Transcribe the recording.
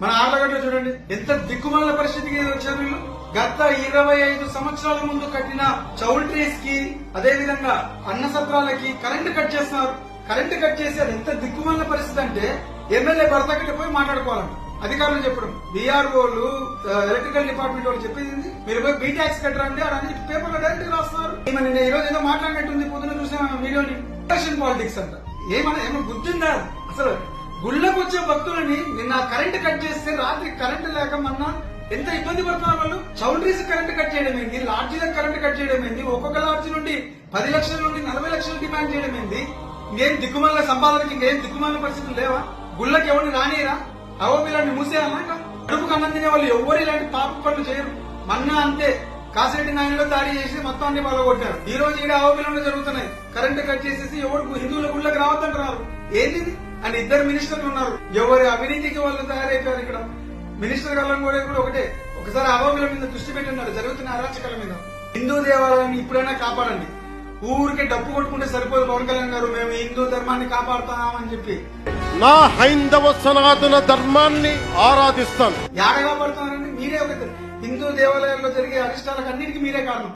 మన ఆర్లగడ్డ చూడండి ఎంత దిక్కుమాల పరిస్థితికి వచ్చారు వీళ్ళు. గత 25 సంవత్సరాల ముందు కట్టిన చౌల్ట్రీస్ కి అదే విధంగా అన్న సత్రాలకి కరెంటు కట్ చేస్తున్నారు. కరెంటు కట్ చేసి అది ఎంత దిక్కుమాల పరిస్థితి అంటే ఎమ్మెల్యే భర్త కట్టి పోయి మాట్లాడుకోవాలంట అధికారులు చెప్పడం. బీఆర్ఓలు ఎలక్ట్రికల్ డిపార్ట్మెంట్ వాళ్ళు చెప్పేది మీరు పోయి బీ ట్యాక్స్ కట్టరండి అని పేపర్లో డైరెక్ట్ రాస్తున్నారు. నేను ఈ రోజు ఏదో మాట్లాడినట్టుంది, పొద్దున చూసిన వీడియోని. ఎలక్షన్ పాలిటిక్స్ అంట ఏమో బుద్ధిందా అసలు. గుళ్ళకు వచ్చే భక్తులని నిన్న కరెంటు కట్ చేస్తే రాత్రి కరెంటు లేక మొన్న ఎంత ఇబ్బంది పడుతున్నారు వాళ్ళు. చౌల్ట్రీస్ కరెంటు కట్ చేయడం ఏంది, లాడ్జీలకు కరెంటు కట్ చేయడం ఏంది, ఒక్కొక్క లాడ్జీ నుండి 10 లక్షల నుండి 40 లక్షలు డిమాండ్ చేయడం ఏంది. ఇంకేం దిక్కుమాల సంపాదనకి ఇంకేం దిక్కుమాల పరిస్థితులు లేవా? గుళ్ళకి ఎవరిని రానియరా? అవోపిలాంటి మూసేయాలన్నా కడుపుకు అన్నం తినే వాళ్ళు ఎవరు ఇలాంటి పాప పనులు చేయరు. మొన్న అంతే కాసిరెడ్డి నాయనలో దాడి చేసి మొత్తం అన్ని కొట్టారు. ఈ రోజు ఇక్కడ అవోపిలంలో జరుగుతున్నాయి. కరెంటు కట్ చేసేసి ఎవరు హిందువుల గుళ్ళకి రావద్దంటున్నారు. ఏంది అని 2 మినిస్టర్లు ఉన్నారు. ఎవరి అవినీతికి వాళ్ళు తయారైపోయారు. ఇక్కడ మినిస్టర్ గారు కూడా ఒకటే, ఒకసారి అవోపిల మీద దృష్టి పెట్టి ఉన్నారు జరుగుతున్న అరాచకాల మీద. హిందూ దేవాలయాన్ని ఇప్పుడైనా కాపాడండి. ఊరికే డప్పు కొట్టుకుంటే సరిపోదు. పవన్ కళ్యాణ్ గారు మేము హిందూ ధర్మాన్ని కాపాడుతామని చెప్పి నా హైందవ సనాతన ధర్మాన్ని ఆరాధిస్తాను. యాడ కాపాడుతున్నారండి? మీరే ఒక హిందూ దేవాలయాల్లో జరిగే అరిష్టాలకు అన్నిటికీ మీరే కారణం.